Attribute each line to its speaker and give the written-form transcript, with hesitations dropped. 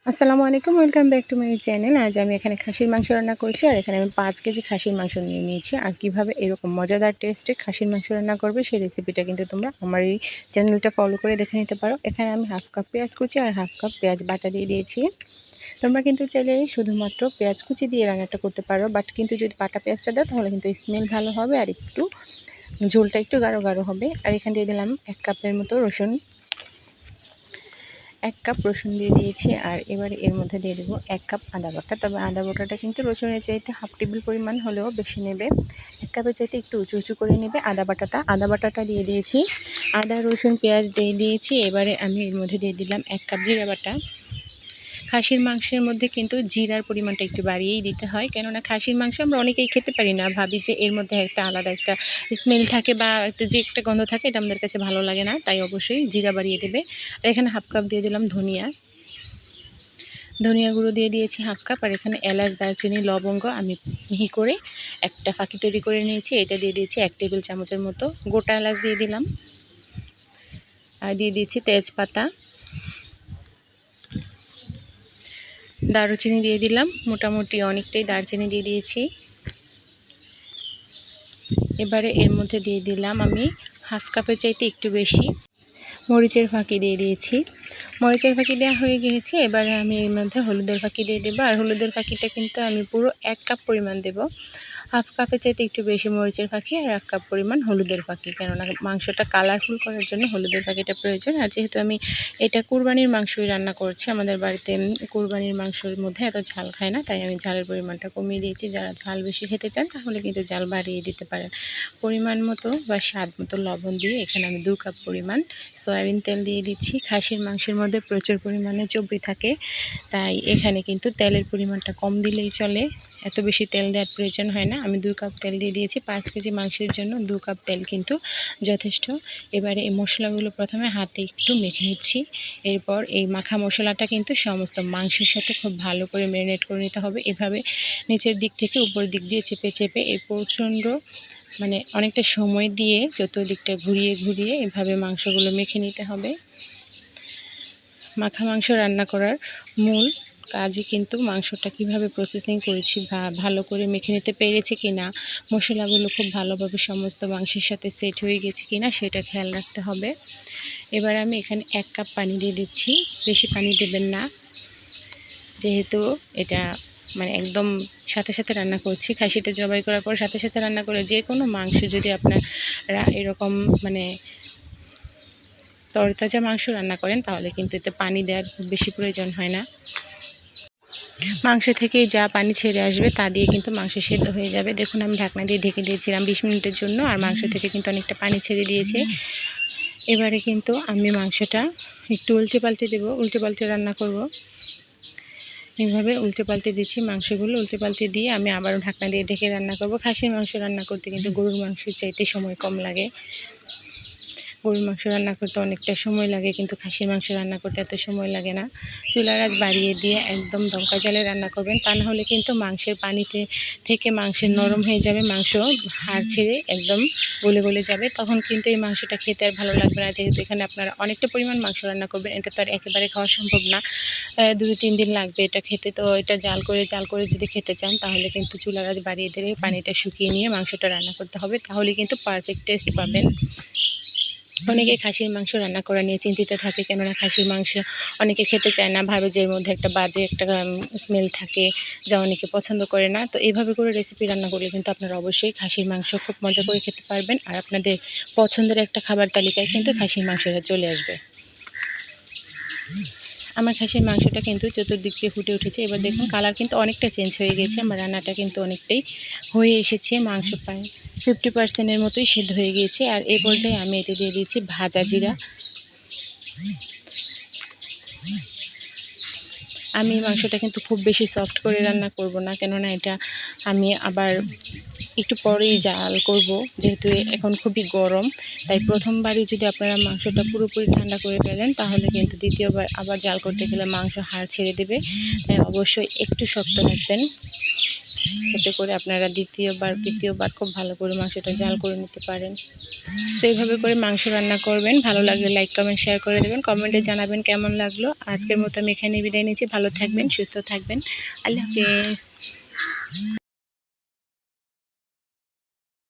Speaker 1: আসসালামু আলাইকুম, welcome back to my channel. আজ আমি এখানে খাসির মাংস রান্না করছি, আর এখানে আমি 5 কেজি খাসির মাংস নিয়ে নিয়েছি। আর কিভাবে এরকম মজাদার টেস্টে খাসির মাংস রান্না করবে সেই রেসিপিটা কিন্তু তোমরা আমার এই চ্যানেলটা ফলো করে দেখে নিতে পারো। এখানে আমি হাফ কাপ পেঁয়াজ কুচি আর হাফ কাপ পেঁয়াজ বাটা দিয়ে দিয়েছি। তোমরা কিন্তু চাইলে শুধুমাত্র পেঁয়াজ কুচি দিয়ে রান্নাটা করতে পারো, বাট কিন্তু যদি বাটা পেঁয়াজটা দাও তাহলে কিন্তু স্মেল ভালো হবে আর একটু ঝোলটা একটু গাঢ় গাঢ় হবে। আর এখানে দিয়ে দিলাম 1 কাপের মতো রসুন, 1 কাপ রসুন দিয়ে দিয়েছি। আর এবারে এর মধ্যে দিয়ে দেবো 1 কাপ আদা বাটা। তবে আদা বাটাটা কিন্তু রসুনের চাইতে হাফ টেবিল পরিমাণ হলেও বেশি নেবে, 1 কাপের চাইতে একটু উঁচু উঁচু করে নেবে আদা বাটাটা দিয়ে দিয়েছি। আদা রসুন পেঁয়াজ দিয়ে দিয়েছি। এবারে আমি এর মধ্যে দিয়ে দিলাম 1 কাপ জিরা বাটা। খাসির মাংসের মধ্যে কিন্তু জিরার পরিমাণটা একটু বাড়িয়েই দিতে হয়, কেননা খাসির মাংস আমরা অনেকেই খেতে পারি না, ভাবি যে এর মধ্যে একটা আলাদা একটা স্মেল থাকে বা একটা যে একটা গন্ধ থাকে, এটা আমাদের কাছে ভালো লাগে না, তাই অবশ্যই জিরা বাড়িয়ে দেবে। আর এখানে হাফ কাপ দিয়ে দিলাম ধনিয়া গুঁড়ো দিয়ে দিয়েছি হাফ কাপ। আর এখানে এলাচ দারচিনি লবঙ্গ আমি মিহি করে একটা ফাঁকি তৈরি করে নিয়েছি, এটা দিয়ে দিয়েছি 1 টেবিল চামচের মতো। গোটা এলাচ দিয়ে দিলাম, আর দিয়ে দিয়েছি তেজপাতা, দারুচিনি দিয়ে দিলাম, মোটামুটি অনেকটাই দারচিনি দিয়ে দিয়েছি। এবারে এর মধ্যে দিয়ে দিলাম আমি হাফ কাপের চাইতে একটু বেশি মরিচের ফাঁকি দিয়ে দিয়েছি। মরিচের ফাঁকি দেওয়া হয়ে গিয়েছে। এবারে আমি এর মধ্যে হলুদের ফাঁকি দিয়ে দেবো। আর হলুদের ফাঁকিটা কিন্তু আমি পুরো 1 কাপ পরিমাণ দেব। হাফ কাপের চাইতে একটু বেশি মরিচের ফাঁকি আর 1 কাপ পরিমাণ হলুদের ফাঁকি, কেননা মাংসটা কালারফুল করার জন্য হলুদের ফাঁকিটা প্রয়োজন। আর যেহেতু আমি এটা কুরবানির মাংসই রান্না করছি, আমাদের বাড়িতে কুরবানির মাংসের মধ্যে এত ঝাল খায় না, তাই আমি ঝালের পরিমাণটা কমিয়ে দিয়েছি। যারা ঝাল বেশি খেতে চান তাহলে কিন্তু ঝাল বাড়িয়ে দিতে পারেন। পরিমাণ মতো বা স্বাদ মতো লবণ দিয়ে এখানে আমি 2 কাপ পরিমাণ সয়াবিন তেল দিয়ে দিচ্ছি। খাসির মাংসের মধ্যে প্রচুর পরিমাণে চর্বি থাকে, তাই এখানে কিন্তু তেলের পরিমাণটা কম দিলেই চলে, এত বেশি তেল দেওয়ার প্রয়োজন হয় না। আমি 2 কাপ তেল দিয়ে দিয়েছি। 5 কেজি মাংসের জন্য 2 কাপ তেল কিন্তু যথেষ্ট। এবারে এই মশলাগুলো প্রথমে হাতে একটু মেখে নিচ্ছি। এরপর এই মাখা মশলাটা কিন্তু সমস্ত মাংসের সাথে খুব ভালো করে ম্যারিনেট করে নিতে হবে। এভাবে নিচের দিক থেকে উপর দিক দিয়ে চেপে চেপে এই প্রচণ্ড অনেকটা সময় দিয়ে চতুর্দিকটা ঘুরিয়ে ঘুরিয়ে এভাবে মাংসগুলো মেখে নিতে হবে। মাখা মাংস রান্না করার মূল কাজই কিন্তু মাংসটা কিভাবে প্রসেসিং করেছি বা ভালো করে মেখে নিতে পেরেছি কিনা, মশলাগুলো খুব ভালোভাবে সমস্ত মাংসের সাথে সেট হয়ে গেছে কিনা সেটা খেয়াল রাখতে হবে। এবার আমি এখানে 1 কাপ পানি দিয়ে দিচ্ছি, বেশি পানি দেবেন না, যেহেতু এটা একদম সাথে সাথে রান্না করছি। খাসিটা জবাই করার পর সাথে সাথে রান্না করে যে কোনো মাংস যদি আপনারা এরকম তরতাজা মাংস রান্না করেন তাহলে কিন্তু এতে পানি দেওয়ার খুব বেশি প্রয়োজন হয় না। মাংস থেকে যা পানি ছেড়ে আসবে তা দিয়ে কিন্তু মাংস সেদ্ধ হয়ে যাবে। দেখুন আমি ঢাকনা দিয়ে ঢেকে দিয়েছিলাম 20 মিনিটের জন্য, আর মাংস থেকে কিন্তু অনেকটা পানি ছেড়ে দিয়েছে। এবারে কিন্তু আমি মাংসটা একটু উল্টে পাল্টে দেবো, উল্টে পাল্টে রান্না করব। এইভাবে উল্টে পাল্টে দিচ্ছি মাংসগুলো, উল্টে পাল্টে দিয়ে আমি আবারও ঢাকনা দিয়ে ঢেকে রান্না করব। খাসির মাংস রান্না করতে কিন্তু গরুর মাংসের চাইতে সময় কম লাগে। গরুর মাংস রান্না করতে অনেকটা সময় লাগে, কিন্তু খাসির মাংস রান্না করতে এত সময় লাগে না। চুলার আঁচ বাড়িয়ে দিয়ে একদম দমকা জালে রান্না করবেন, তা নাহলে কিন্তু মাংসের পানিতে থেকে মাংসের নরম হয়ে যাবে, মাংস হাড় ছেড়ে একদম গলে গলে যাবে, তখন কিন্তু এই মাংসটা খেতে আর ভালো লাগবে না। যেহেতু এখানে আপনারা অনেকটা পরিমাণ মাংস রান্না করবেন, এটা তো আর একেবারে খাওয়া সম্ভব না, 2-3 দিন লাগবে এটা খেতে। তো এটা জাল করে যদি খেতে চান তাহলে কিন্তু চুলার আঁচ বাড়িয়ে দিয়ে পানিটা শুকিয়ে নিয়ে মাংসটা রান্না করতে হবে, তাহলে কিন্তু পারফেক্ট টেস্ট পাবেন। অনেকে খাসির মাংস রান্না করা নিয়ে চিন্তিত থাকে, কেননা খাসির মাংস অনেকে খেতে চায় না, ভাবে যে এর মধ্যে একটা বাজে একটা স্মেল থাকে, যা অনেকে পছন্দ করে না। তো এইভাবে করে রেসিপি রান্না করলে কিন্তু আপনারা অবশ্যই খাসির মাংস খুব মজা করে খেতে পারবেন, আর আপনাদের পছন্দের একটা খাবার তালিকায় কিন্তু খাসির মাংসটা চলে আসবে। আমার খাসির মাংসটা কিন্তু চতুর্দিক দিয়ে ফুটে উঠেছে। এবার দেখুন কালার কিন্তু অনেকটা চেঞ্জ হয়ে গেছে, আমার রান্নাটা কিন্তু অনেকটাই হয়ে এসেছে। মাংস প্রায় 50% মতোই সেদ্ধ হয়ে গিয়েছে। আর এই পর্যায়ে আমি এতে দিয়ে দিয়েছি ভাজা জিরা। আমি মাংসটা কিন্তু খুব বেশি সফট করে রান্না করব না, কেননা এটা আমি আবার একটু পরেই জাল করব, যেহেতু এখন খুবই গরম, তাই প্রথমবারই যদি আপনারা মাংসটা পুরোপুরি ঠান্ডা করে ফেলেন তাহলে কিন্তু দ্বিতীয়বার আবার জাল করতে গেলে মাংস হাড় ছেড়ে দেবে, তাই অবশ্যই একটু শক্ত রাখবেন। যাতে করে আপনারা তৃতীয়বার খুব ভালো করে মাংসটা জাল করে নিতে পারেন। তো এইভাবে করে মাংস রান্না করবেন। ভালো লাগলে লাইক কমেন্ট শেয়ার করে দেবেন, কমেন্টে জানাবেন কেমন লাগলো। আজকের মতো আমি এখানে বিদায় নিচ্ছি। ভালো থাকবেন, সুস্থ থাকবেন। আল্লাহ হাফেজ।